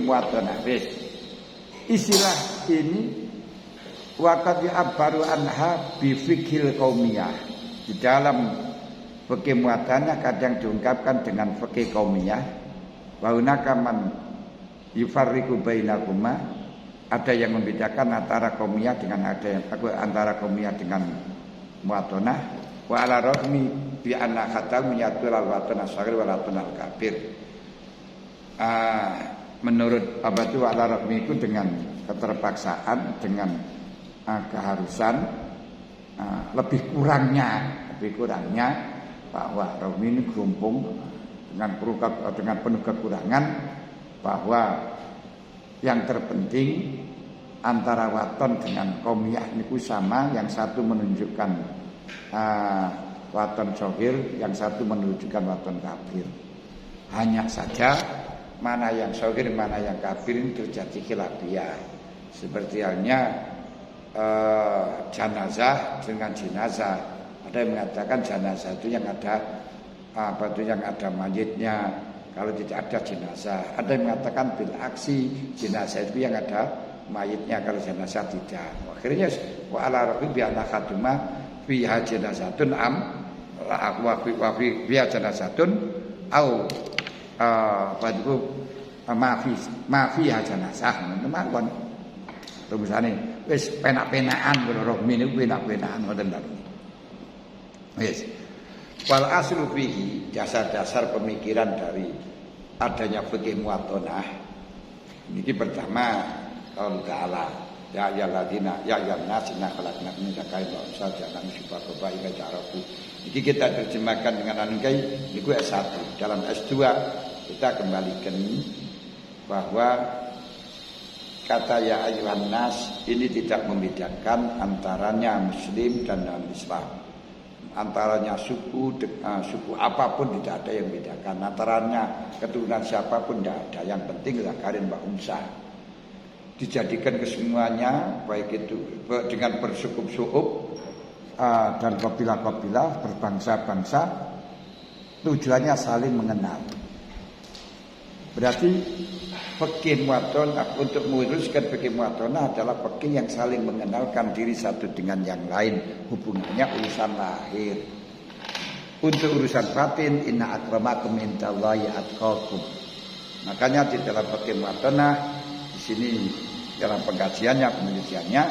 muatanah. Wis. Istilah ini waqad ya'baru anha bi fiqhil qaumiyah. Di dalam fikih muatanah kadang diungkapkan dengan fikih qaumiyah. Wa hunaka man yufarriqu bainakuma, ada yang membedakan antara qaumiyah dengan antara qaumiyah dengan muatanah. Wa ala rahmi bi anna khatam yatul al-watan as-saghir wa latun al-kabir. Menurut abadu ala rahmi itu dengan keterpaksaan, dengan keharusan, lebih kurangnya bahwa rahmi ini gerumpung dengan penuh kekurangan, bahwa yang terpenting antara waton dengan qaumiyah niku sama, yang satu menunjukkan waton shogir, yang satu menunjukkan waton kabir. Hanya saja mana yang shogir, mana yang kabir ini terjadi khilafiyah. Seperti halnya janazah dengan jenazah. Ada yang mengatakan jenazah itu yang ada yang ada mayitnya, kalau tidak ada jenazah. Ada yang mengatakan bil aksi, jenazah itu yang ada mayitnya, kalau jenazah tidak. Akhirnya wa ala rabbi bi anna khaduma fiha jenazatun wa fiha jenazatun au maafi jenazah. Mawon rumusane wis penak-penakan karo rohmi niku penak-penakan ngoten lho. Wis wal aslu fihi, dasar-dasar pemikiran dari adanya fikih muatonah ini pertama qaul ta'ala ya ayyuhalladzina ya ayyuhannas inna khalaqnakum min dzakarin wa unsah ja'alnakum syuhada'a wa ta'arafu. Jadi kita terjemahkan dengan anukai niku S1. Dalam S2 kita kembalikan bahwa kata ya ayyuhannas ini tidak membedakan antaranya muslim dan non-Islam. Antaranya suku apapun tidak ada yang membedakan. Antaranya keturunan siapapun tidak ada. Yang penting zakarin wa unsa. Dijadikan kesemuanya, baik itu dengan bersukup-sukup dan kabilah-kabilah, berbangsa-bangsa, tujuannya saling mengenal. Berarti fikih muatonah, untuk meluruskan fikih muatonah adalah fikih yang saling mengenalkan diri satu dengan yang lain, hubungannya urusan lahir. Untuk urusan batin, inna akramakum indallahi atqakum. Makanya di dalam fikih muatonah di sini dalam pengkajiannya, penelitiannya,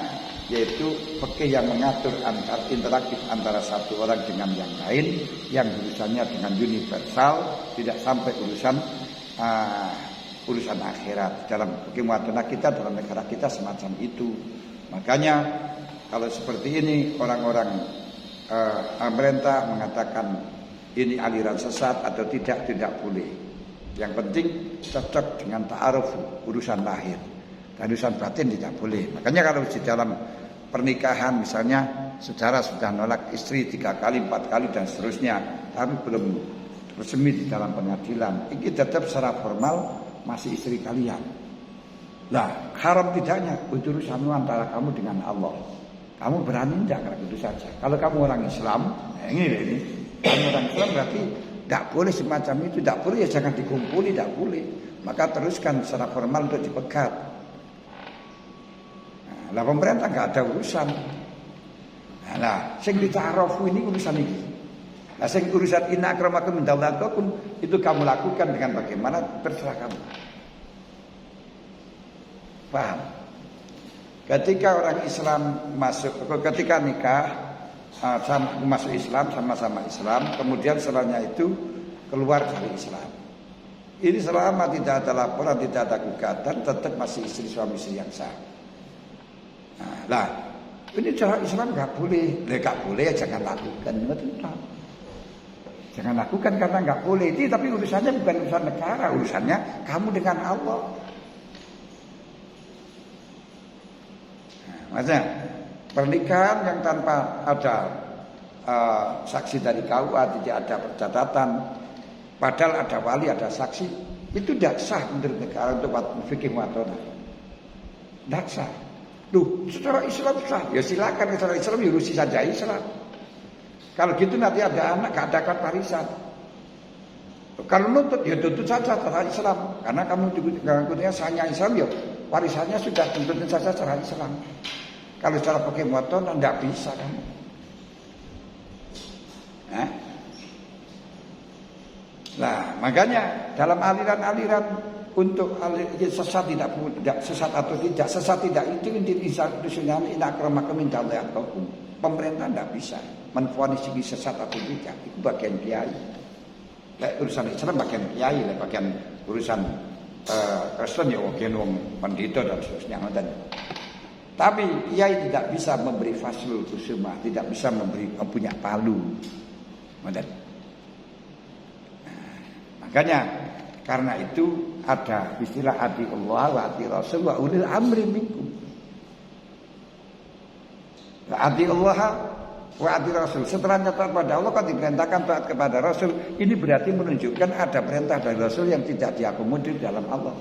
yaitu fikih yang mengatur interaktif antara satu orang dengan yang lain, yang urusannya dengan universal, tidak sampai urusan akhirat. Dalam fikih muatonah kita, dalam negara kita semacam itu. Makanya kalau seperti ini orang-orang pemerintah mengatakan ini aliran sesat atau tidak boleh. Yang penting cocok dengan ta'aruf urusan lahir. Dan urusan batin tidak boleh. Makanya kalau di dalam pernikahan misalnya saudara sudah nolak istri 3 kali, 4 kali dan seterusnya, tapi belum resmi di dalam pengadilan, ini tetap secara formal masih istri kalian. Nah, haram tidaknya urusanmu antara kamu dengan Allah. Kamu berani tidak kalau itu saja. Kalau kamu orang Islam, ini kamu orang Islam berarti tidak boleh semacam itu, tidak boleh, ya jangan dikumpuli, tidak boleh. Maka teruskan secara formal untuk dipegat. Nah, pemerintah nggak ada urusan. Nah, sing dita'arofu ini urusan ini. Nah, sing urusan inna akramakum indallahi atqakum itu kamu lakukan dengan bagaimana terserah kamu. Paham? Ketika orang Islam ketika nikah masuk Islam, sama-sama Islam, kemudian setelahnya itu keluar dari Islam. Ini selama tidak ada laporan, tidak ada gugatan, tetap masih istri suami istri yang sah. Nah, ini cara Islam nggak boleh, nggak boleh ya jangan lakukan, jangan lakukan karena nggak boleh. Itu tapi urusannya bukan urusan negara, urusannya kamu dengan Allah. Maksudnya pernikahan yang tanpa ada saksi dari KUA, tidak ada pencatatan, padahal ada wali, ada saksi, itu tidak sah menurut negara untuk fikih muatonah. Tidak sah. Duh, secara Islam sah, ya silakan secara Islam urusi saja Islam. Kalau gitu nanti ada anak gak ada warisan. Kalau nuntut ya tuntut saja cara Islam. Karena kamu ikutnya hanya Islam ya warisannya sudah tuntutin saja cara Islam. Kalau secara pakai motor tidak bisa kamu. Nah, makanya dalam aliran-aliran untuk sesat sesat atau tidak sesat tidak itu intinya ina akramakum indallahi atqakum. Pemerintah tidak bisa menvonis ini sesat atau tidak. Itu bagian kiai. Urusan Islam bagian kiai, bagian urusan Kristen ya bagian wong pendeta dan seterusnya. Tapi kiai tidak bisa memberi faslul kusumah, tidak bisa punya palu. Makanya karena itu ada istilah ati Allah wa ati Rasul wa ulil amri minkum. Ati Allah wa ati Rasul. Setelah taat pada Allah kan diperintahkan taat kepada Rasul. Ini berarti menunjukkan ada perintah dari Rasul yang tidak diakomodir dalam Allah.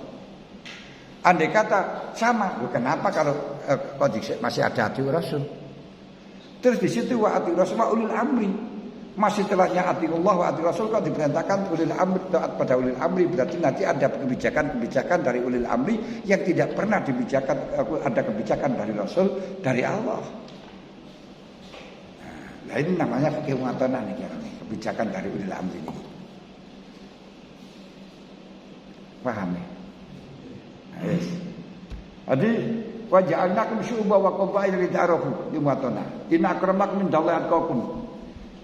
Andai kata sama, kenapa kalau masih ada ati Rasul? Terus di situ wa ati Rasul wa ulil amri. Masih setelahnya ati Allah wa ati Rasul kalau diperintahkan ulil amri taat pada ulil amri berarti nanti ada kebijakan-kebijakan dari ulil amri yang tidak pernah ada kebijakan dari Rasul dari Allah. Nah ini namanya fikih mu'atalah nih kebijakan dari ulil amri ini. Paham ya? Yes. Jadi waja'alnakum syu'uban wa qabaila lita'arafu di mu'atalah. Inna akramakum indallahi atqakum.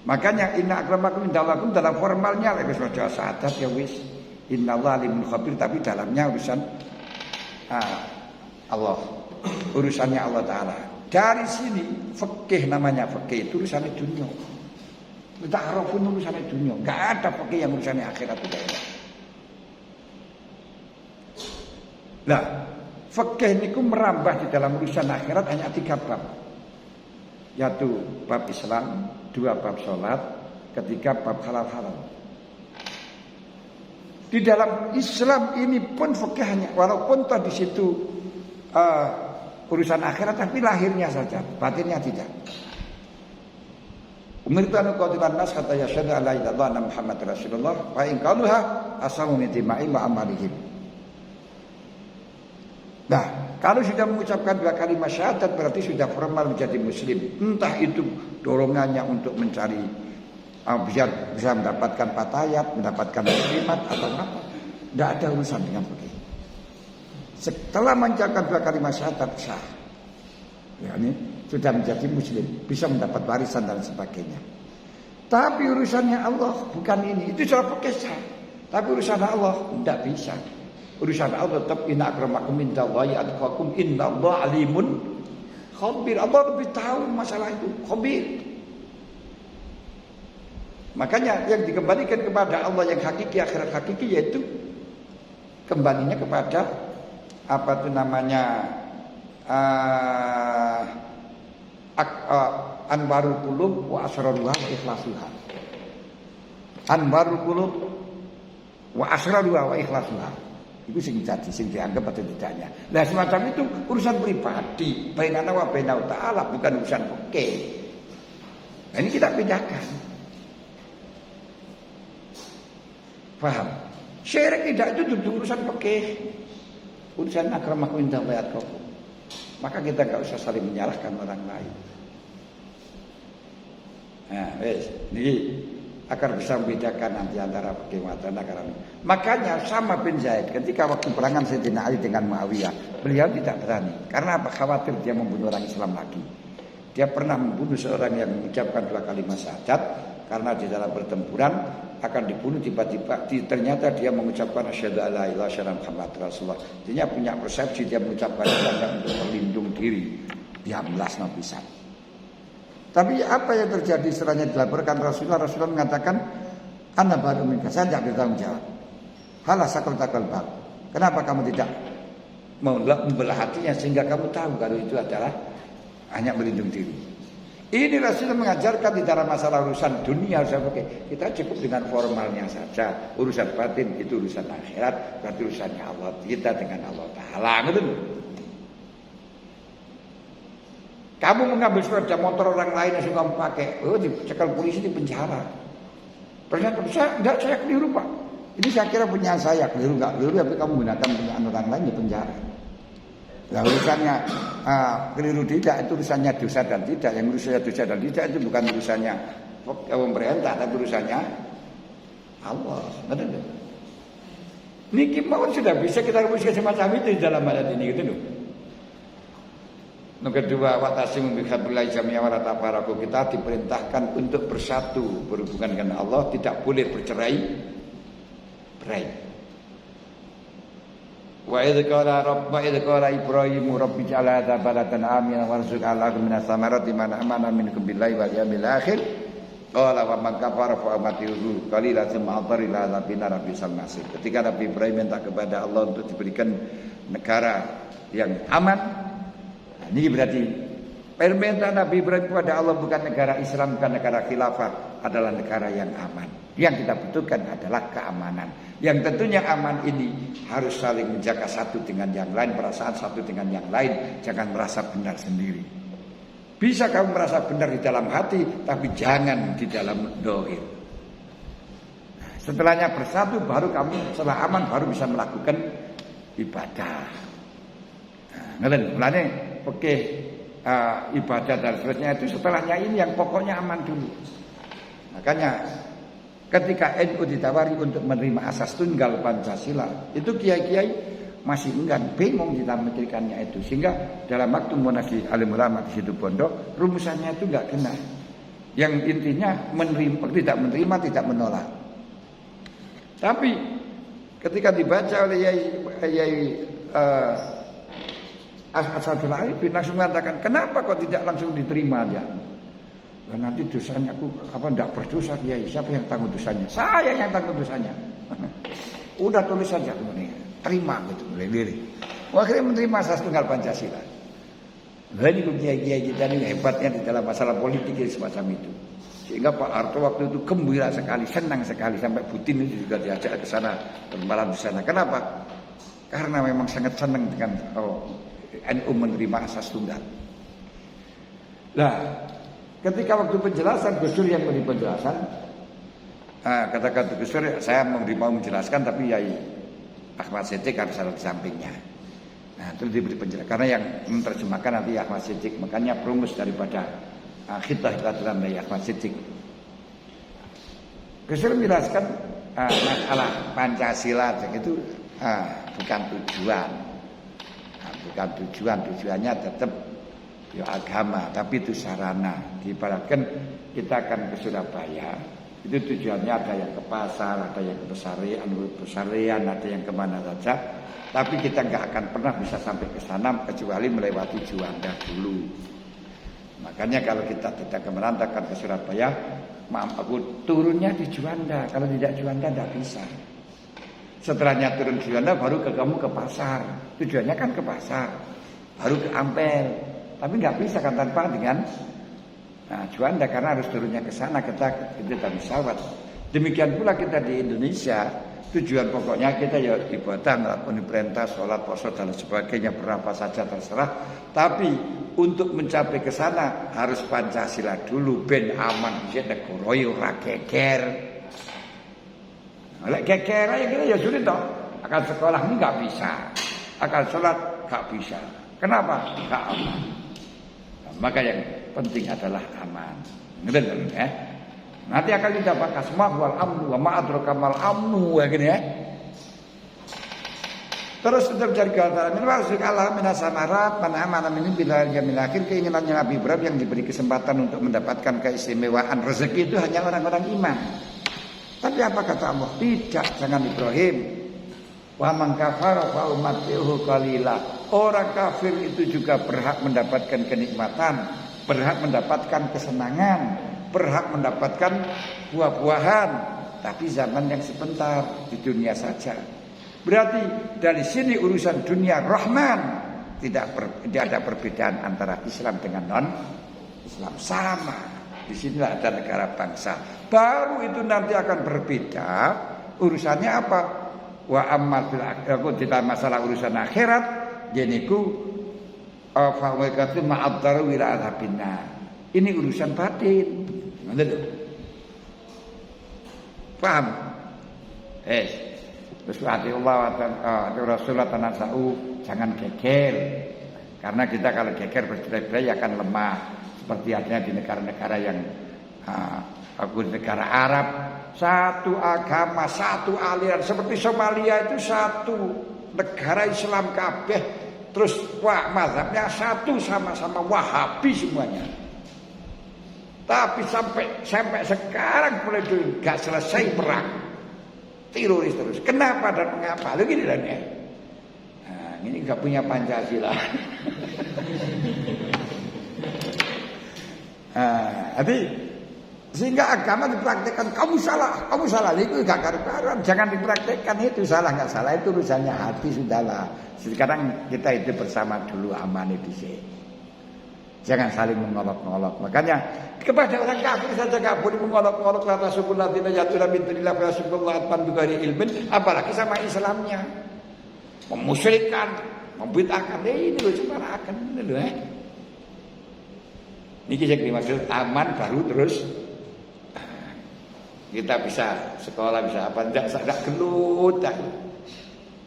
Makanya inna akramakum indallahi dalam formalnya wis aja syahadat ya wis innallaha alimul khabir tapi dalamnya urusan Allah. Urusannya Allah taala. Dari sini fikih namanya fikih itu urusannya dunia. Ta'arufun urusannya dunia. Enggak ada fikih yang urusannya akhirat itu ada. Nah, fikih niku merambah di dalam urusan akhirat hanya 3 bab. Yaitu bab Islam, 2 bab sholat, 3 bab halal-halal. Di dalam Islam ini pun fikih hanya walaupun di situ urusan akhirat tapi lahirnya saja, batinnya tidak. Umirtu an uqatilan nas hatta yashhadu an la ilaha illallah wa Muhammad Rasulullah wa in qaluha asamu min dima'i wa amalihim. Nah, kalau sudah mengucapkan 2 kalimat syahadat berarti sudah formal menjadi muslim. Entah itu dorongannya untuk mencari bisa mendapatkan fatayat, mendapatkan muslimat atau apa. Tidak ada urusan dengan begitu. Setelah mengucapkan 2 kalimat syahadat sah. Ya, ini sudah menjadi muslim, bisa mendapat warisan dan sebagainya. Tapi urusannya Allah bukan ini. Itu soal fikih sah. Tapi urusan Allah tidak bisa. Urusan Allah tetap inna akramakum indallahi atqakum innallaha alimun khabir. Allah lebih tahu masalah itu, khabir. Makanya yang dikembalikan kepada Allah yang hakiki akhirat hakiki yaitu kembalinya kepada apa itu namanya anwarul qulub wa asraruha wa ikhlasuha. Anwarul qulub wa asraruha wa ikhlasuha. Itu sing dianggap atau tidaknya. Nah semacam itu urusan pribadi, bainana wa bainal ta'ala, bukan urusan fikih. Nah, ini kita bedakan. Paham? Syirik tidak itu urusan fikih. Urusan akramakum indallahi atqakum. Maka kita enggak usah saling menyalahkan orang lain. Nah, ini akan bisa membedakan nanti antara fikih mu'tazilah karena makanya sama bin Zaid ketika waktu perangan Sayyidina Ali dengan Muawiyah beliau tidak berani karena apa? Khawatir dia membunuh orang Islam lagi. Dia pernah membunuh seorang yang mengucapkan 2 kalimat syahadat karena di dalam pertempuran akan dibunuh tiba-tiba ternyata dia mengucapkan asyhadu alla ilaha illallah Muhammad Rasulullah. Dia punya persepsi dia mengucapkan untuk berlindung diri dia melas nabisan. Tapi apa yang terjadi setelahnya dilaporkan Rasulullah mengatakan ana baru minka, saya tidak bertanggung jawab. Halah sakal takal bak. Kenapa kamu tidak membelah hatinya sehingga kamu tahu kalau itu adalah hanya berlindung diri. Ini Rasulullah mengajarkan di dalam masalah urusan dunia kita cukup dengan formalnya saja. Urusan batin itu urusan akhirat, berarti urusannya Allah kita dengan Allah Taala. Kamu mengambil sepeda motor orang lain yang suka pakai, dicekal polisi di penjara. Ternyata saya keliru Pak. Ini saya kira punya saya, keliru nggak keliru, tapi kamu gunakan punya orang lain ya penjara. Nah, urusannya keliru tidak, itu urusannya dosa dan tidak. Yang urusannya dosa dan tidak itu bukan urusannya pemerintah, tapi urusannya Allah. Betul tidak? Niki mawon sudah bisa kita rumuskan semacam itu di dalam ayat ini gitu loh. Yang kedua, watasimu bihablillahi jami'an wa la tafarraqu. Kita diperintahkan untuk bersatu berhubungan dengan Allah, tidak boleh bercerai-berai. Wa idz qala Ibrahim rabbi ij'al hadza baladan aminan warzuq ahlahu minas samarati man amana minkum billahi wal yawmil akhir. Qala wa man kafara fa amatihi qalilan thumma adhara ila rabbil masir. Ketika Nabi Ibrahim minta kepada Allah untuk diberikan negara yang aman, nah, ini berarti permintaan Nabi Ibrahim kepada Allah bukan negara Islam, bukan negara khilafah, adalah negara yang aman. Yang kita butuhkan adalah keamanan. Yang tentunya aman ini harus saling menjaga satu dengan yang lain, perasaan satu dengan yang lain, jangan merasa benar sendiri. Bisa kamu merasa benar di dalam hati, tapi jangan di dalam dohir. Setelahnya bersatu, baru kamu setelah aman baru bisa melakukan ibadah. Ngerti? Mulane oke, ibadah dan seterusnya itu setelahnya ini yang pokoknya aman dulu. Makanya ketika NU ditawari untuk menerima asas tunggal Pancasila, itu kiai-kiai masih enggan, bingung kita memikirkannya itu, sehingga dalam waktu Munas alim ulama di situ pondok, rumusannya itu enggak kena. Yang intinya menerima, tidak menerima, tidak menolak. Tapi ketika dibaca oleh Yai Asadul Arifin langsung mengatakan, kenapa kok tidak langsung diterima aja? Nah, nanti dosanya aku tidak berdosa, Yai. Siapa yang tanggung dosanya? Saya yang tanggung dosanya. Udah tulis saja kemudian. Terima gitu, lirik. Akhirnya menerima asas tunggal Pancasila. Nah, ini kiai-kiai kita ini hebatnya di dalam masalah politik semacam itu. Sehingga Pak Harto waktu itu gembira sekali, senang sekali, sampai Putin itu juga diajak ke sana, bermalam di sana. Kenapa? Karena memang sangat senang dengan NU menerima asas tunggal. Nah, ketika waktu penjelasan Gus Dur yang memberi penjelasan, kata Gus Dur, saya mau menjelaskan, tapi Yai Ahmad Siddiq harus ada di sampingnya. Nah, itu diberi penjelasan. Karena yang menerjemahkan nanti Ahmad Siddiq, makanya perumus daripada khitbah dalam Yai Ahmad Siddiq. Gus Dur menjelaskan masalah Pancasila itu bukan tujuan. Bukan tujuannya tetap ya agama, tapi itu sarana. Diibaratkan kita akan ke Surabaya, itu tujuannya ada yang ke pasar, ada yang ke pesarian, ada yang kemana saja. Tapi kita nggak akan pernah bisa sampai ke sana kecuali melewati Juanda dulu. Makanya kalau kita tidak merantaukan ke Surabaya, maaf aku turunnya di Juanda. Kalau tidak Juanda nggak bisa. Setelahnya turun Juanda baru kamu ke pasar. Tujuannya kan ke pasar, baru ke Ampel. Tapi nggak bisa kan tanpa dengan Juanda, karena harus turunnya ke sana, kita pesawat. Demikian pula kita di Indonesia, tujuan pokoknya kita ya ibadah, melakukan perintah, sholat, puasa dan sebagainya, berapa saja terserah. Tapi untuk mencapai ke sana harus Pancasila dulu, ben aman, jadi negara yo ora geger. Lek geger aja kita ya sulit toh. Akan sekolah ini nggak bisa, akan sholat nggak bisa. Kenapa? Nggak aman. Nah, maka yang penting adalah aman. Ngerti ya? Nanti akan kita bahas wal amnu wa ma'adraka mal amnu ya gini ya. Terus tetap cari kata min warzuq Allah minas samarat man amana min bilal jamil akhir. Keinginannya Nabi Ibrahim yang diberi kesempatan untuk mendapatkan keistimewaan rezeki itu hanya orang-orang iman. Tapi apa kata Allah? Tidak, jangan Ibrahim. Wa man kafara fa umatihi qalila. Orang kafir itu juga berhak mendapatkan kenikmatan, berhak mendapatkan kesenangan, berhak mendapatkan buah-buahan, tapi zaman yang sebentar, di dunia saja. Berarti dari sini urusan dunia Rahman, tidak ada perbedaan antara Islam dengan non-Islam, sama. Di sinilah ada negara bangsa. Baru itu nanti akan berbeda. Urusannya apa? Wa ammal fil akhirati, masalah urusan akhirat, jeniku fa wa katu ma'addaru ila azabinna. Ini urusan batin. Paham? Terus ati Allah ati Rasulullah tanasau, jangan geger. Karena kita kalau geger bercerai-berai akan lemah. Seperti artinya di negara-negara yang negara Arab, satu agama, satu aliran. Seperti Somalia itu satu negara Islam kabeh. Terus mazhabnya satu, sama-sama Wahabi semuanya. Tapi sampai sekarang mulai dulu gak selesai perang. Teroris terus. Kenapa dan mengapa? Lu gini lah ya. Nah, ini gak punya Pancasila. Jadi sehingga agama dipraktekkan, kamu salah, itu gak karu-karuan. Jangan dipraktekkan, itu salah nggak salah, itu urusannya hati, sudahlah. Sekarang kita itu bersama dulu, aman itu sih. Jangan saling mengolok-olok. Makanya kepada orang kafir saja gak boleh mengolok-olok, la tasubul ladzina yad'una min dunillahi fa yasubullah atman bighairi ilmin, apalagi sama Islamnya. Memusyrikan, membid'ahkan, ini loh sembarangan ini loh Niki yang dimaksud aman baru terus kita bisa sekolah, bisa apa, tidak gelut.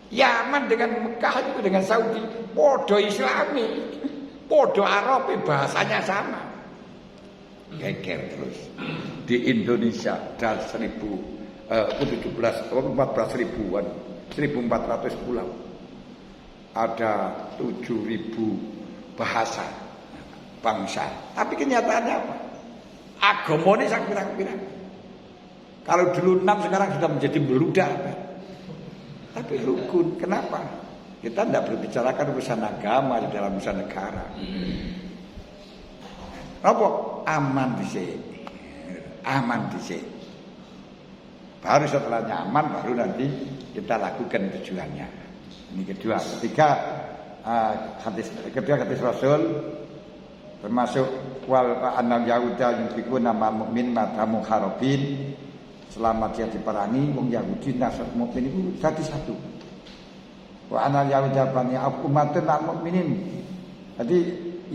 Yaman dengan Mekah itu dengan Saudi podo Islami, podo Arabi, bahasanya sama. Geger terus. Di Indonesia ada 14 ribuan, 1.400 pulau, ada 7.000 bahasa bangsa. Tapi kenyataannya apa? Agama ini sangat pirang-pirang. Kalau dulu 6 sekarang sudah menjadi beludak. Tapi rukun. Kenapa? Kita tidak berbicarakan urusan agama di dalam urusan negara. Apa? Aman dhisik. Aman dhisik. Baru setelah nyaman baru nanti kita lakukan tujuannya. Ini kedua. Hadis Rasul termasuk wal annal yahuda yunfikuna ma mukmin matamu harobin, selama dia diperangi wong Yahudi nasab mukmin itu satu-satu. Wa annal yahuda bani Auf ummatun mukminin. Jadi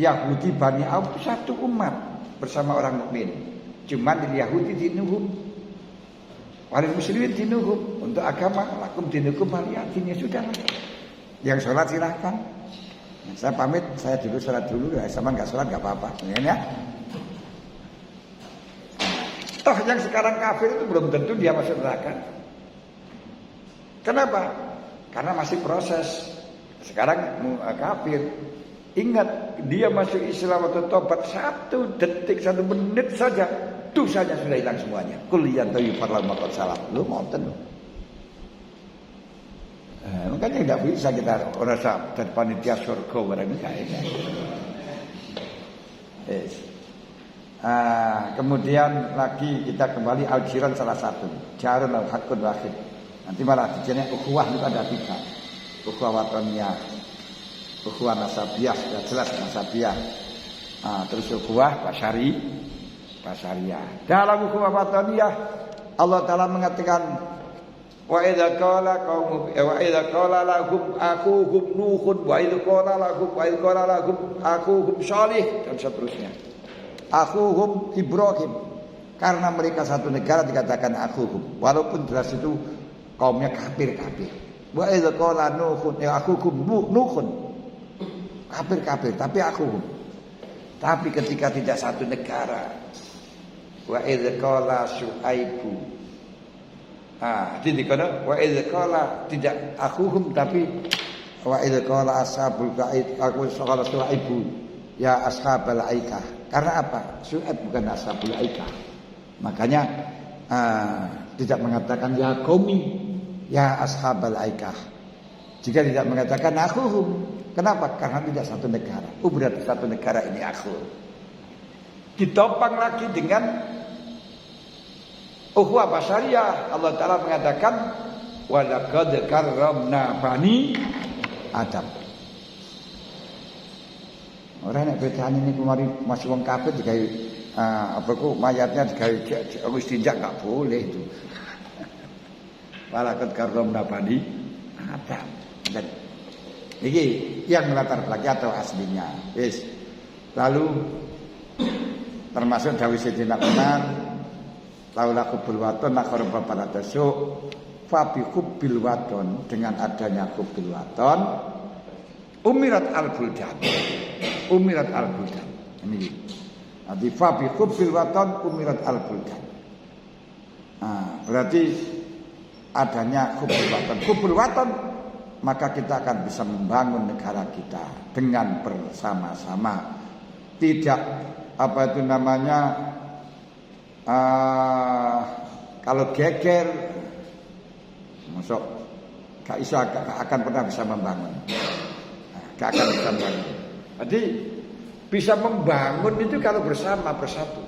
Yahudi bani Auf itu satu umat bersama orang mukmin. Cuman di Yahudi dinuhum, wal muslimin dinuhum. Untuk agama lakum dinukum waliyatin, ya sudah. Yang sholat silakan. Saya pamit, saya dulu sholat dulu, sama nggak sholat nggak apa-apa, ya. Toh yang sekarang kafir itu belum tentu dia masuk neraka. Kenapa? Karena masih proses. Sekarang kafir, ingat dia masuk Islam atau tobat 1 detik, 1 menit saja, dosanya sudah hilang semuanya. Kuliah tayu farlan makot salah, lu ngoten. Makanya tidak bisa kita rasa dari panitia surga barang kayaknya. Kemudian lagi kita kembali al-jiran salah satu, jarun al-hakun wahid. Nanti malah dijadinya ukhuwah itu ada 3. Ukhuwah wataniyah, ukhuwah nasabiyah, sudah jelas nasabiyah. Terus ukhuwah basyariyah. Dalam ukhuwah wataniyah Allah Ta'ala mengatakan wa idza qala lahum akhuhum nuhun wa idza qala lahum akhuhum salih, dan seterusnya. Akhuhum Ibrahim, karena mereka satu negara dikatakan akhuhum, walaupun jelas itu kaumnya kafir. Wa idza qala nuhun akhuhum nuhun, kafir tapi akhuhum. Tapi ketika tidak satu negara, wa idza qala Syuaibu, jadi kalau wa idza qala tidak akhuhum, tapi wa idza qala ashabul qaid, aku qala Syuaibu ya ashabal aikah. Karena apa? Syuaib bukan ashabul aikah. Makanya tidak mengatakan ya qaumi ya ashabal aikah. Jika tidak mengatakan akhuhum, kenapa? Karena tidak satu negara. Berarti satu negara ini akhuh. Ditopang lagi dengan ukhuwah basyariyah. Allah Ta'ala mengatakan walaqad karramna bani Adam. Orang nek bedane niku mari masih wong kafir digawe mayatnya digawe wis tinjak enggak boleh itu. Walaqad karramna bani Adam. Dan iki yang melatar belakang atau aslinya. Wis. Lalu termasuk dawuh Sayyidina Umar, laula kubul waton nakharum babaratasu fa bi hubbil waton, dengan adanya hubbil waton umirat al-buldan. Umirat al-buldan. Ini. Nanti fa bi hubbil waton umirat al-buldan. Berarti adanya hubbil waton. Hubbil waton, maka kita akan bisa membangun negara kita dengan bersama-sama. Tidak apa itu namanya kalau geger masuk gak akan pernah bisa membangun. Gak akan bisa membangun. Jadi bisa membangun itu kalau bersama bersatu.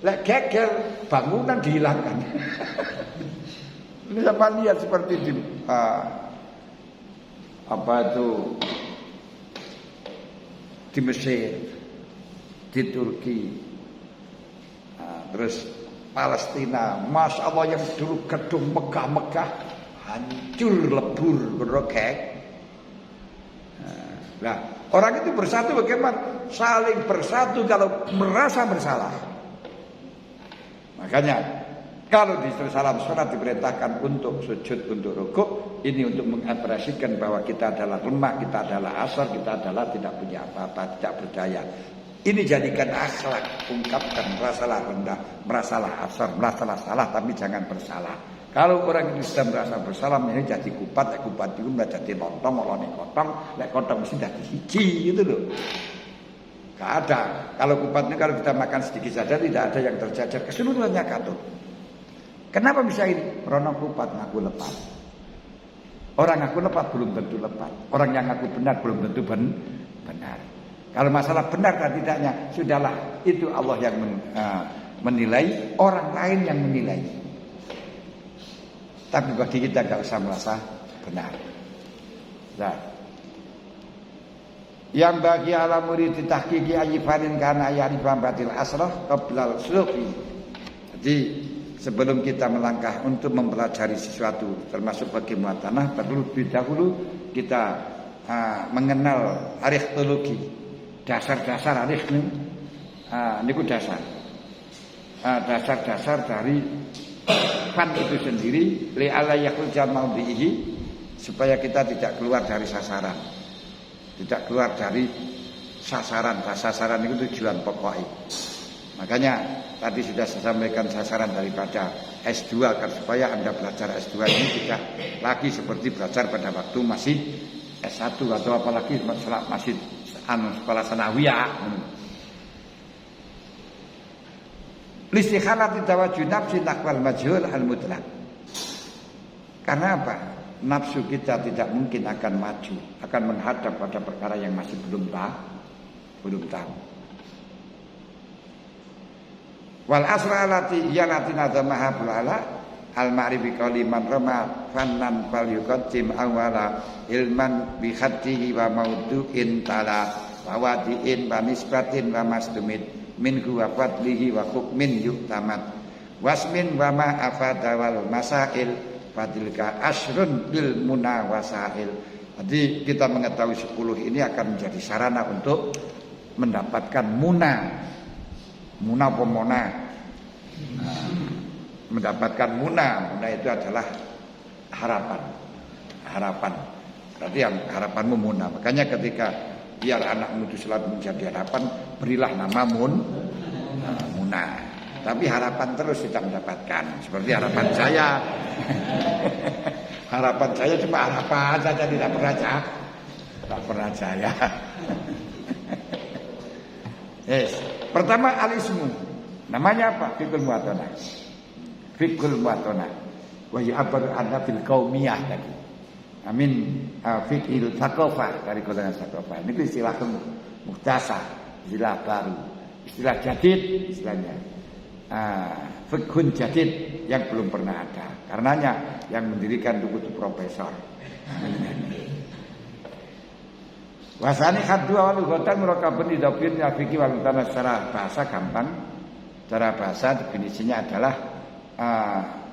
Lek geger bangunan dihilangkan. Ini sama lihat seperti di apa itu di Mesir, di Turki, terus Palestina, masya Allah yang dulu gedung megah-megah hancur lebur berokek. Nah, orang itu bersatu bagaimana? Saling bersatu kalau merasa bersalah. Makanya kalau di dalam surat diperintahkan untuk sujud, untuk rukuk, ini untuk mengekspresikan bahwa kita adalah lemah, kita adalah asar, kita adalah tidak punya apa-apa, tidak berdaya. Ini jadikan akhlak, ungkapkan merasalah rendah, merasalah asar, merasalah salah, tapi jangan bersalah. Kalau orang itu sudah merasa bersalah, ini jadi kupat itu jadi lontong, olone kotong, lek kotong mesti jadi hiji gitu loh. Gak ada. Kalau kupatnya kalau kita makan sedikit saja tidak ada yang terjajar, keseluruhannya katut. Kenapa bisa ini? Rono kupat ngaku lepat. Orang ngaku lepat belum tentu lepat. Orang yang ngaku benar belum tentu benar. Kalau masalah benar dan tidaknya, sudahlah. Itu Allah yang menilai, orang lain yang menilai. Tapi bagi kita gak usah merasa benar. Nah, yang bagi alam murid ditahqiqi ayifanin karena ayarifan batil asrah qablal suluki. Jadi sebelum kita melangkah untuk mempelajari sesuatu termasuk bagi muatanah, perlu lebih dahulu kita mengenal arikhtologi, dasar-dasar arikh niku dasar. Dasar-dasar dari fan itu sendiri li ala yakul jamal bihi, supaya kita tidak keluar dari sasaran. Tidak keluar dari sasaran. Sasaran itu tujuan pokoknya. Makanya tadi sudah saya sampaikan sasaran daripada S2 agar supaya Anda belajar S2 ini tidak lagi seperti belajar pada waktu masih S1 atau apalagi masih sekolah sanawiyah. Listikhalat tawajjuh nafsi naqwal majhul al mutlaq. Karena apa? Nafsu kita tidak mungkin akan maju, akan menghadap pada perkara yang masih belum tahu. Wal asra lati nazamaha bulala al ma'rifi qali man rama fannan fal yuqaddim awala ilman bi khatihi wa maudu'in tala wa wadi'in wa nisbatin wa masdumid minhu wa fadlihi wa hukmin yu'tamad wasmin wa ma afada wal masail fadilka asrun bil munawasail. Jadi kita mengetahui 10 ini akan menjadi sarana untuk mendapatkan muna pomona. Mendapatkan muna itu adalah harapan. Berarti yang harapanmu muna. Makanya ketika biar anakmu itu selalu menjadi harapan, berilah nama muna. Tapi harapan terus kita mendapatkan. Seperti harapan saya. Harapan saya cuma harapan saja, tidak pernah jaya. Yes. Pertama alismu. Namanya apa? Fikul muatona. Fikul muatona. Wa ya'bar anna fil qaumiyah tadi. Amin. Fikil thaqafah, dari golongan thaqafah. Ini istilah mukhtasar, istilah baru, istilah jadid istilahnya. Fikhun jadid yang belum pernah ada. Karenanya yang mendirikan dulu itu profesor. Wasani khaddu awal lughatan murakabun idafin ya fikih wal tanah secara bahasa gampang. Secara bahasa definisinya adalah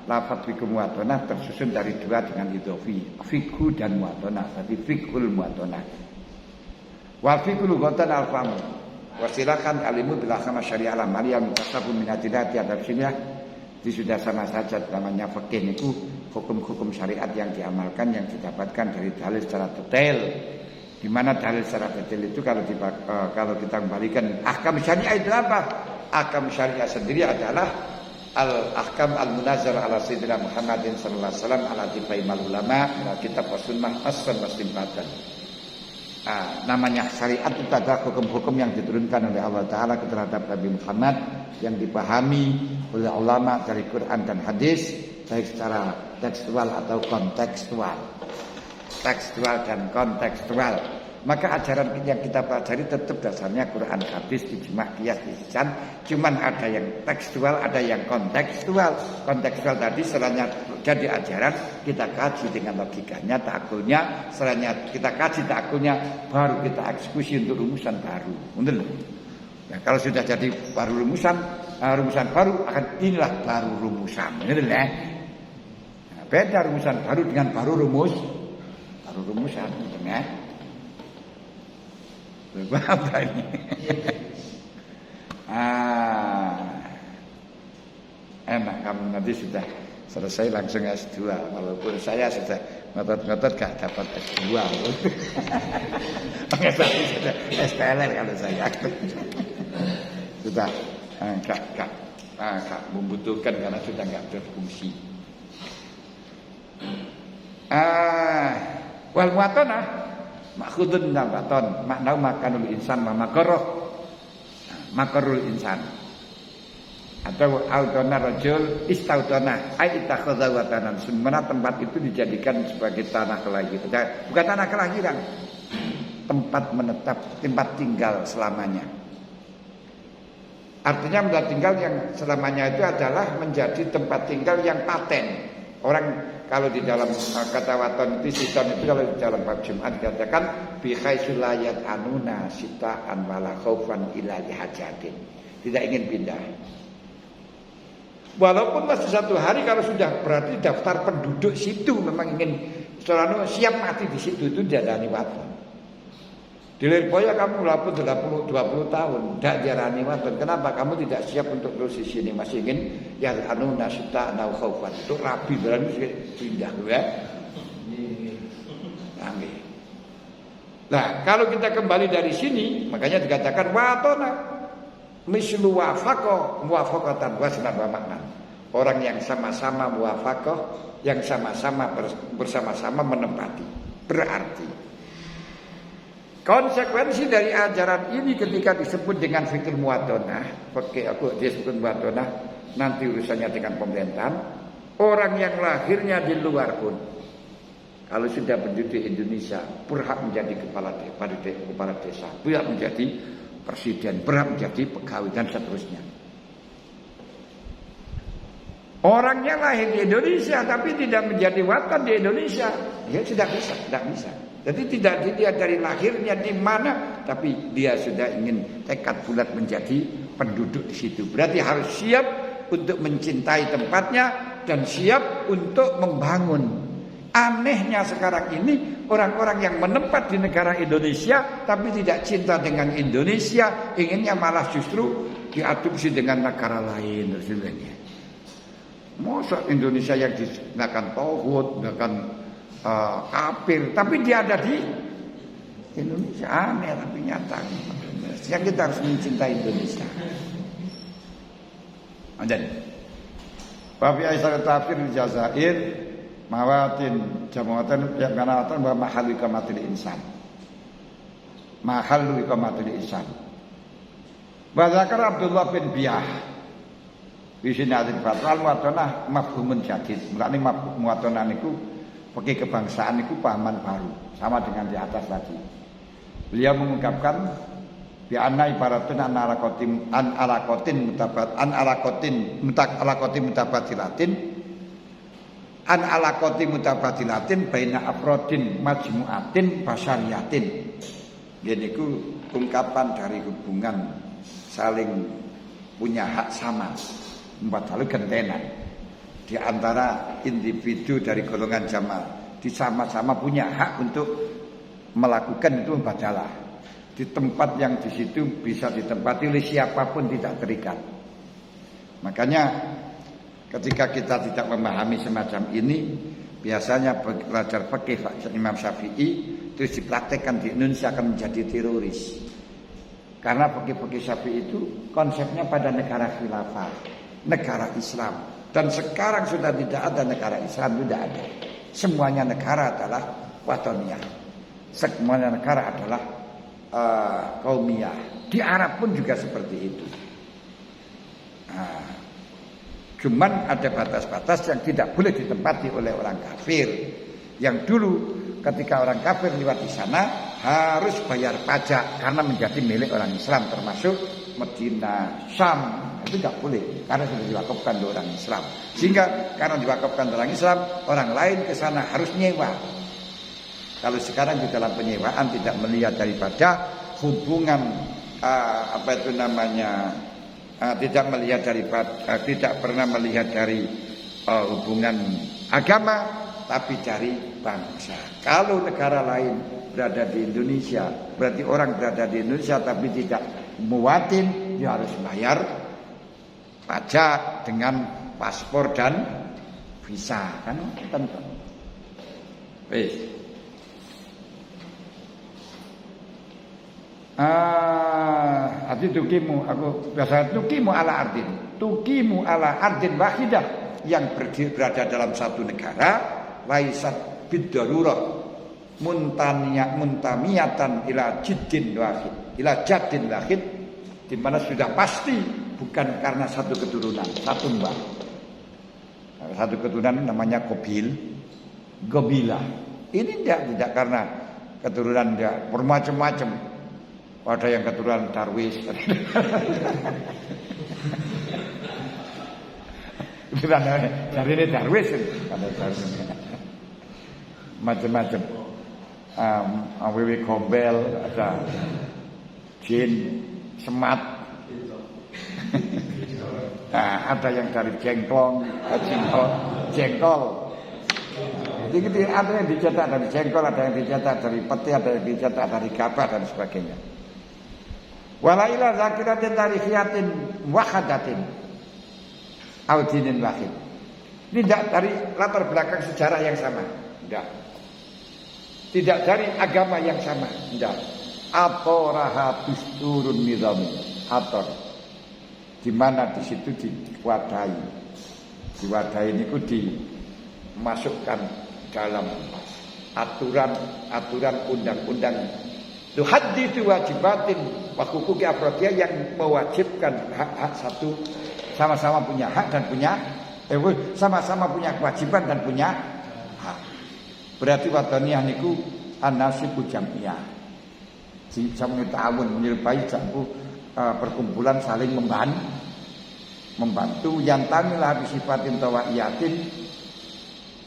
lafaz fikih muatonah tersusun dari dua dengan idhofi, fikhu dan muatonah. Jadi fikhul muatonah. Wa fikul lughatan al-fahm. Wasilakan alimu bila kama syariah al-amaliyah mutasabun min adilati adab siniyah. Itu sudah sama saja namanya fikih itu hukum-hukum syariat yang diamalkan yang didapatkan dari dalil secara detail. Di mana dalil secara detail itu kalau kita kembalikan ahkam syariah itu apa? Ahkam syariah sendiri adalah al-ahkam al-munazzal ala sayyidina Muhammadin sallallahu alaihi wasallam ala tibaimul ulama ala kitab wa sunnah asran wastinbatan. Namanya syariat itu adalah hukum-hukum yang diturunkan oleh Allah Ta'ala terhadap Nabi Muhammad yang dipahami oleh ulama dari Quran dan hadis baik secara tekstual atau kontekstual. Tekstual dan kontekstual. Maka ajaran yang kita pelajari tetap dasarnya Quran, hadis, ijma', qiyas, ihsan. Cuman ada yang tekstual, ada yang kontekstual. Kontekstual tadi setelahnya jadi ajaran kita kaji dengan logikanya, ta'akulnya. Setelahnya kita kaji ta'akulnya, baru kita eksekusi untuk rumusan baru. Betul? Ya, kalau sudah jadi baru rumusan baru akan inilah baru rumusan. Betul ya? Nah, beda rumusan baru dengan baru rumusan. Betul ya? Apa ini? Enak kamu nanti sudah selesai langsung S2. Walaupun saya sudah ngotot-ngotot gak dapat S2. Oke, tapi sudah SPLR kalau saya. Sudah gak membutuhkan karena sudah gak berfungsi. Wal muatanah makhudun nabaton maknau makanul insan makarul insan atau autona rajul istautona ay itakhadha watanan semana tempat itu dijadikan sebagai tanah kelahiran, bukan tanah kelahiran, tempat menetap, tempat tinggal selamanya. Artinya tempat tinggal yang selamanya itu adalah menjadi tempat tinggal yang paten. Orang kalau di dalam kata waton itu siton itu kalau di dalam bab Jumat dikatakan bi khaisulayat anuna sitaan wala khaufan ila lihajatin. Tidak ingin pindah. Walaupun masih satu hari kalau sudah berarti daftar penduduk situ memang ingin selalu siap mati di situ itu diarani waton. Di Lirboyo kamu lapun 20 tahun tidak diarani waton. Kenapa kamu tidak siap untuk terus di sini, masih ingin ya anu nasita nau khaufan. Itu rabi berani pindah ya. Nah, kalau kita kembali dari sini, makanya dikatakan watona mislu wafaqah muwafaqatan wasnan wa makna. Orang yang sama-sama muwafaqah, yang sama-sama bersama-sama menempati. Berarti konsekuensi dari ajaran ini ketika disebut dengan fikir muwadonah, disebut muwadonah, nanti urusannya dengan pemerintahan. Orang yang lahirnya di luar pun, kalau sudah penduduk Indonesia, berhak menjadi kepala desa, berhak menjadi presiden, berhak menjadi pegawai dan seterusnya. Orang yang lahir di Indonesia tapi tidak menjadi watan di Indonesia, ya tidak bisa. Jadi tidak dilihat dari lahirnya di mana, tapi dia sudah ingin tekad bulat menjadi penduduk di situ. Berarti harus siap untuk mencintai tempatnya dan siap untuk membangun. Anehnya sekarang ini orang-orang yang menempat di negara Indonesia tapi tidak cinta dengan Indonesia, inginnya malah justru diadopsi dengan negara lain. Masa Indonesia yang digunakan tauhid, gunakan kafir, tapi dia ada di Indonesia. Aneh tapi nyata. Yang kita harus mencintai Indonesia. Dan Bapak Aisyah tafsir di Jazair mawatin jama'atan yang kanatan bahwa mahal iqamatil insan. Mahal iqamatil insan. Bazakar Abdullah bin Biyah. Di sini ada fatal muatonah mafhumun jadid. Mulane muatonah niku pakai kebangsaan itu pahaman baru, sama dengan di atas tadi. Beliau mengungkapkan bi anna ibaratun an alakotin mutabadilatin baina afrodin majmu'atin basyariyatin. Ini ku ungkapan dari hubungan saling punya hak sama, membuat gentenan di antara individu dari golongan jamaah, di sama-sama punya hak untuk melakukan itu mubadalah di tempat yang di situ bisa ditempati oleh siapapun, tidak terikat. Makanya Ketika kita tidak memahami semacam ini, biasanya belajar fikih Imam Syafi'i terus dipraktekkan di Indonesia akan menjadi teroris. Karena fikih Syafi'i itu konsepnya pada negara khilafah, negara Islam. Dan sekarang sudah tidak ada negara Islam, sudah ada. Semuanya negara adalah watoniyah. Semuanya negara adalah kaumiyah. Di Arab pun juga seperti itu. Nah, cuman ada batas-batas yang tidak boleh ditempati oleh orang kafir. Yang dulu ketika orang kafir lewat di sana harus bayar pajak karena menjadi milik orang Islam, termasuk Medina, Syam. Itu tidak boleh karena sudah diwakafkan oleh orang Islam. Sehingga karena diwakafkan oleh orang Islam, orang lain ke sana harus nyewa. Kalau sekarang di dalam penyewaan tidak melihat daripada hubungan tidak pernah melihat dari hubungan agama, tapi dari bangsa. Kalau negara lain berada di Indonesia, berarti orang berada di Indonesia tapi tidak muwatin, dia harus bayar pajak dengan paspor dan visa, kan tentu. Arti tukimu, aku biasa tukimu ala ardin wahidah, yang berada dalam satu negara, laisat bidarurah muntamiyatan ila jadin wahid, di mana sudah pasti bukan karena satu keturunan, satu mbah. Satu keturunan namanya Gobilah. Ini tidak karena keturunan dia bermacam-macam. Ada yang keturunan Darwis. Dari ini Darwis. Macam-macam. Wewe Gombel, ada jin, semat. Nah, ada yang dari jengkol. Jadi ada yang dicetak dari jengkol, ada yang dicetak dari peti, ada yang dicetak dari gabah dan sebagainya. Walaila zakiratin tarihiyatin wahadatin audinin wahid. Tidak dari latar belakang sejarah yang sama, tidak. Tidak dari agama yang sama, tidak. Atoraha bisturun nizami, ator. Di mana di situ diwadahi. Diwadahi ini dimasukkan dalam aturan undang-undang tuhaditsu wajibatin wa huquqi afrodiyah, yang mewajibkan hak-hak satu, sama-sama punya hak dan sama-sama punya kewajiban dan punya hak. Berarti wataniyah niku an-nasibu jamiyah. Si jamu ta'awun menyerupai jamu perkumpulan saling membantu yang tamilah bisifatin tawaiyatin,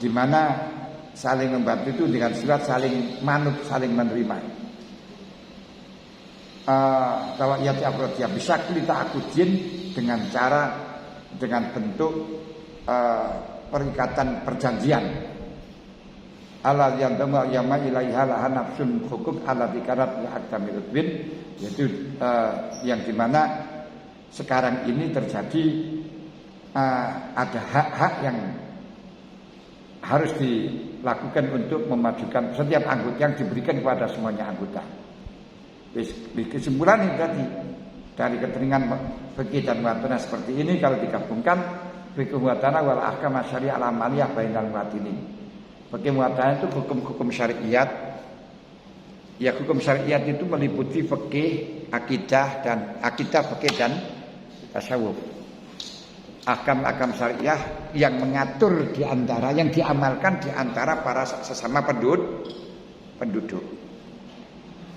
di mana saling membantu itu dengan sifat saling manut, saling menerima. Tawaiyati afrodiyah bisa kita akudin dengan bentuk perikatan perjanjian. Ala yang dama yama ilaiha laha nafsun hukuk ala dikarat al-akdamil udwin, yaitu yang dimana sekarang ini terjadi ada hak-hak yang harus dilakukan untuk memajukan setiap anggota, yang diberikan kepada semuanya anggota. Kesimpulan ini tadi dari keterangan fikih dan muwatanah seperti ini, kalau digabungkan fikih muwatanah wal ahkam syariah al-amaliyah bainal muwatinin. Fikih muwatanah itu hukum-hukum syariat. Ya, hukum syariat itu meliputi fikih, akidah, fikih dan tasawuf. Ahkam-ahkam syariah yang mengatur di antara, yang diamalkan di antara para sesama penduduk.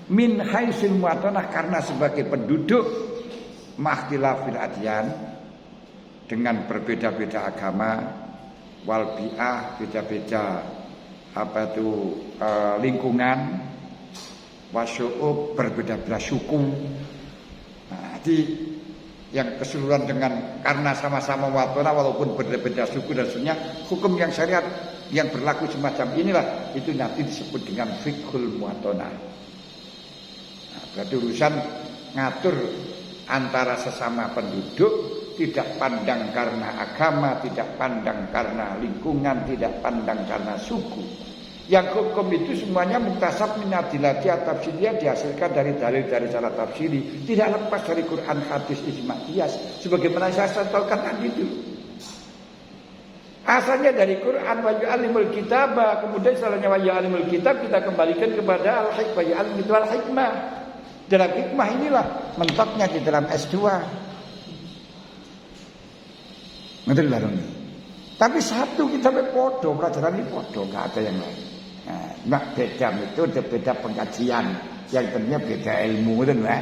Min haisil muwatanah, karena sebagai penduduk mahtilafil adyan, dengan berbeda-beda agama, wal bi'ah, beda-beda lingkungan, wasyu'ub, berbeda-beda suku. Nah, jadi yang keseluruhan dengan karena sama-sama muwatanah walaupun berbeda suku dan sebagainya, hukum yang syariat yang berlaku semacam inilah itu nanti disebut dengan fiqhul muwatanah. Berarti urusan ngatur antara sesama penduduk tidak pandang karena agama, tidak pandang karena lingkungan, tidak pandang karena suku. Yang hukum itu semuanya muktasab min adillati tafsiriyah, dihasilkan dari dalil-dalil cara tafsiri, tidak lepas dari Quran, hadis, ijma, qiyas. Sebagaimana saya contohkan tadi itu. Asalnya dari Quran wa yu'allimul kitaba, kemudian setelahnya wa yu'allimul kitab kita kembalikan kepada al-hikmah, wa yu'allimu al-hikmah. Dalam hikmah inilah mentoknya di dalam S2. Betul lah ini. Tapi satu kita podo, pelajaran ini podo, nggak ada yang lain. Nah, beda metode, beda pengajian, yang tentunya beda ilmu, betul lah.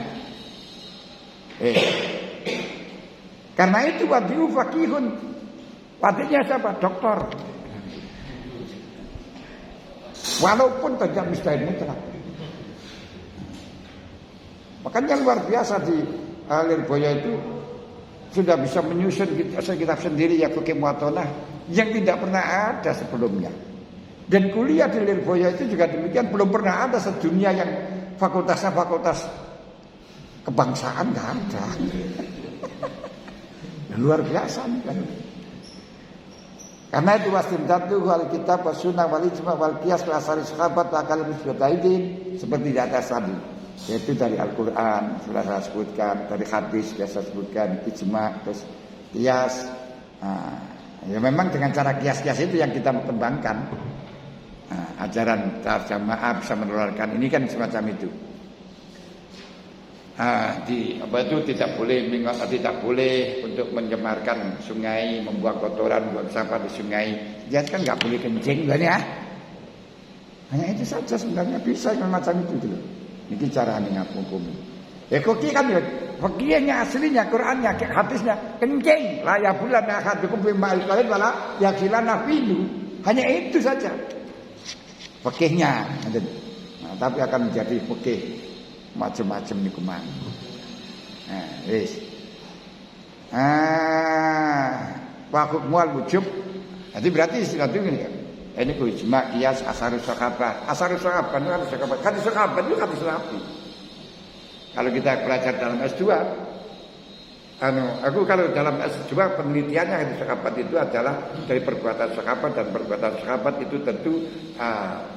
Karena itu wadiu fakihun, wadihnya siapa? Doktor. Walaupun tidak mustahil mutlak. Makanya luar biasa di Lirboyo itu sudah bisa menyusun kitab sendiri ya fikih muwatonah yang tidak pernah ada sebelumnya. Dan kuliah di Lirboyo itu juga demikian, belum pernah ada sedunia yang fakultasnya fakultas kebangsaan, nggak ada. Luar biasa kan. Karena itu wastimdadu wal kitab was sunnah wal ijma wal qiyas wa asari sahabat wa kalam mujtahidin seperti di atas tadi. Yaitu dari Al-Quran sudah saya sebutkan, dari hadis sudah saya sebutkan, ijma, terus qiyas. Ya memang dengan cara qiyas-qiyas itu yang kita kembangkan. Ajaran jamaah bisa menularkan ini kan semacam itu. Tidak boleh untuk mencemarkan sungai, membuang kotoran, buang sampah di sungai. Dia kan nggak boleh kencing kan ya? Hanya itu saja sebenarnya, bisa macam itu dulu. Ini cara hukum. Ya koki kan ya, fakihnya aslinya, Qurannya, hadisnya kencing. La ya bulan ahadukum bima al-qalil wala yakilana filu. Hanya itu saja. Fakihnya, tapi akan menjadi fakih macam-macam nih kemana. Wis. Wakuk mual wujub. Jadi berarti istilah itu gini kan. Ini ku ijma, qiyas, asarus sahabat. Asarus sahabat itu harus sahabat. Hadis sahabat itu hadis Nabi. Kalau kita belajar dalam S2, aku kalau dalam S2 penelitiannya hadis sahabat itu adalah dari perbuatan sahabat, dan perbuatan sahabat itu tentu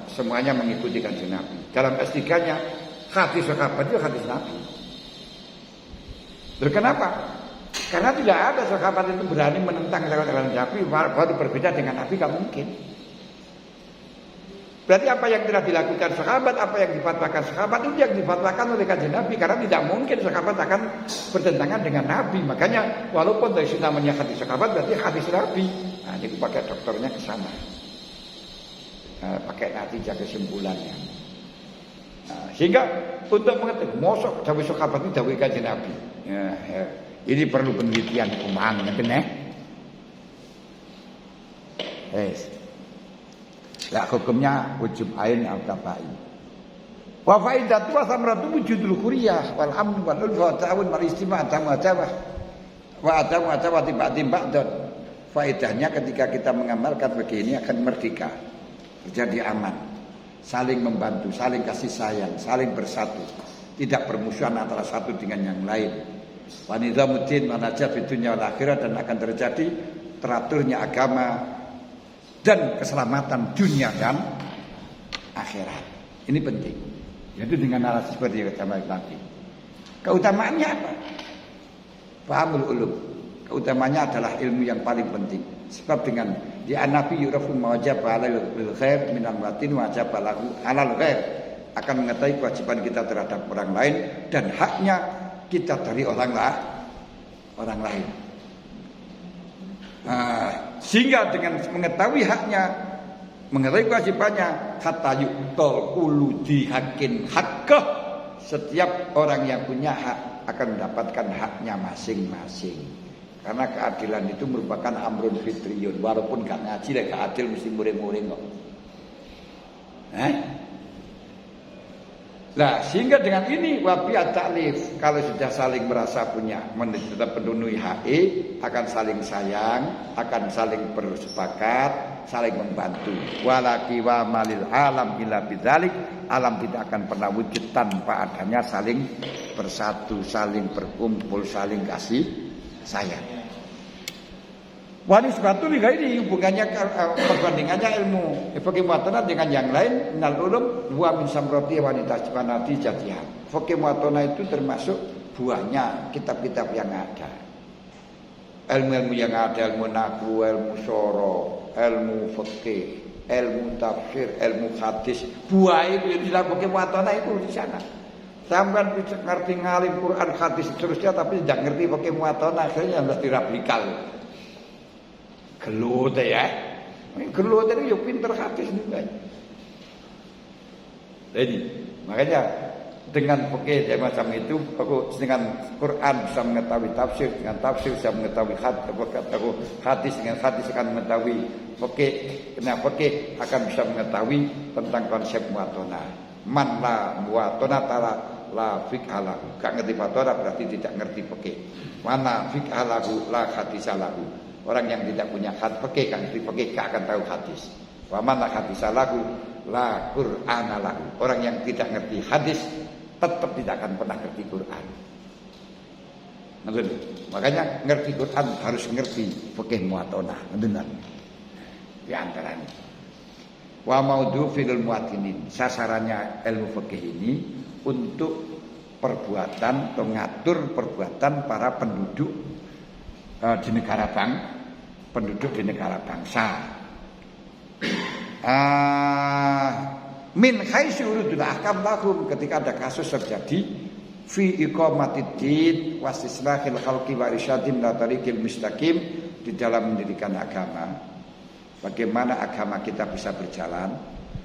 semuanya mengikuti kanjeng Nabi. Dalam S3-nya hadis sahabat itu hadis Nabi. Loh, kenapa? Karena tidak ada sahabat itu berani menentang sahabat Nabi, baru berbeda dengan Nabi, gak mungkin. Berarti apa yang telah dilakukan sahabat, apa yang difatwakan sahabat itu yang difatwakan oleh kanjeng Nabi, karena tidak mungkin sahabat akan bertentangan dengan Nabi. Makanya walaupun dari sini namanya hadis sahabat, berarti hadis Nabi. Nah, ini pakai dokternya ke sana. Pakai natijah kesimpulannya. Sehingga untuk mengetahui mosok dawuh sahabat itu dawuh kanjeng Nabi. Ini perlu penelitian kuman ngeten lah hukumnya wujub ain atau tabai. Wa faidatu wa samratu wujudul kuryah wal amn wal ulfa wa ta'awun wal istima' tamajawah wa atawa tiba-tiba dan faedahnya ketika kita mengamalkan begini akan merdeka, terjadi aman, saling membantu, saling kasih sayang, saling bersatu, tidak permusuhan antara satu dengan yang lain. Wa nizamuddin wa najat fid dunya wal akhirah, dan akan terjadi teraturnya agama dan keselamatan dunia dan akhirat. Ini penting. Yaitu dengan narasi seperti yang kita tadi. Keutamaannya apa? Fahamul ulum. Keutamaannya adalah ilmu yang paling penting. Sebab dengan di anafi yurafu mawajab alal khair minal batin wajib lahu alal khair, akan mengetahui kewajiban kita terhadap orang lain dan haknya kita dari orang lain. Sehingga dengan mengetahui haknya, mengetahui kewajibannya, hatta yu'tal kullu dihakin haqqah, setiap orang yang punya hak akan mendapatkan haknya masing-masing. Karena keadilan itu merupakan amrun fitriyun, walaupun gak ngaji lah gak adil mesti muring-muring kok. Nah, sehingga dengan ini wabiat ta'lif, kalau sudah saling merasa punya tetap penuhi HE, akan saling sayang, akan saling bersepakat, saling membantu. Walaki wa malil alam illa bidzalik, alam tidak akan pernah wujud tanpa adanya saling bersatu, saling berkumpul, saling kasih sayang. Wanis batu liga ini hubungannya perbandingannya ilmu fikih muwatonah dengan yang lain minal ulum wa min samrati wanita wanati jatiha. Fikih muwatonah itu termasuk buahnya kitab-kitab yang ada. Ilmu-ilmu yang ada, ilmu nahwu, ilmu syara, ilmu fikih, ilmu tafsir, ilmu hadis. Buah itu yang dalam fikih muwatonah itu di sana. Sampai ngerti ngalim Quran hadis seterusnya tapi tidak ngerti fikih muwatonah akhirnya mesti raplikal. Gelut ya. Gelut itu ya pinter hadis juga. Jadi makanya dengan fikih macam itu aku dengan Quran bisa mengetahui tafsir, dengan tafsir bisa mengetahui hadis, dengan hadis akan mengetahui fikih, dengan fikih akan bisa mengetahui tentang konsep muwatonah. Man la muwatonah tala la fikhalahu. Gak ngerti muwatonah berarti tidak ngerti fikih. Mana fikhalahu la hadisalahu. Orang yang tidak punya fikih kan ngerti fikih gak akan tahu hadis. Wa man la hadisalahu la Qur'ana lahu. Orang yang tidak ngerti hadis tetap tidak akan pernah ngerti Quran. Makanya ngerti Quran harus ngerti fikih muwatonah. Benar. Di antaranya. Wa maudhu fil muwatinin. Sasarannya ilmu fikih ini untuk perbuatan atau ngatur perbuatan para penduduk di negara penduduk di negara bangsa. Min haitsu urudul ahkam lahum ketika ada kasus terjadi fi iqamatiddin wastislahil khalqi wa irsyadin la tariqil mustaqim di dalam mendirikan agama. Bagaimana agama kita bisa berjalan,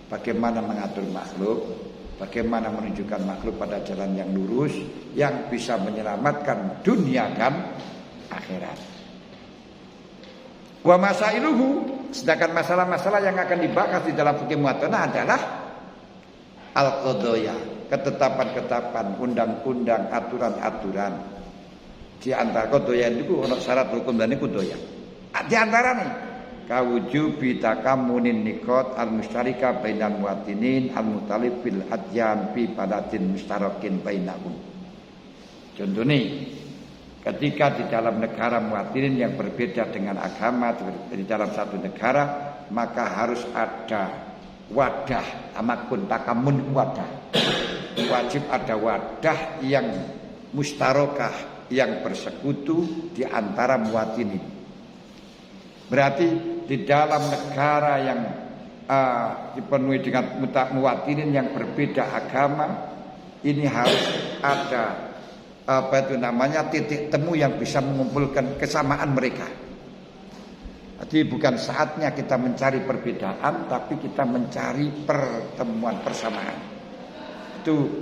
bagaimana mengatur makhluk, bagaimana menunjukkan makhluk pada jalan yang lurus yang bisa menyelamatkan dunia dan akhirat. Wa masailuhu, sedangkan masalah-masalah yang akan dibahas di dalam fikih muwatonah adalah al-qadaya, ketetapan-ketetapan, undang-undang, aturan-aturan. Di antara qadaya itu ono syarat hukum dan qadaya. Di antara nih kawujubi takamunin nikot al-mustarika bainal muwatinin al-mutalib bil adyan fi padatin mustarakin bainahum. Contoh nih, ketika di dalam negara muwatinin yang berbeda dengan agama di dalam satu negara, maka harus ada wadah, amakun takamun wadah. Wajib ada wadah yang mustarokah, yang bersekutu di antara muwatinin. Berarti di dalam negara yang dipenuhi dengan muwatinin yang berbeda agama, ini harus ada titik temu yang bisa mengumpulkan kesamaan mereka. Jadi bukan saatnya kita mencari perbedaan, tapi kita mencari pertemuan persamaan. Itu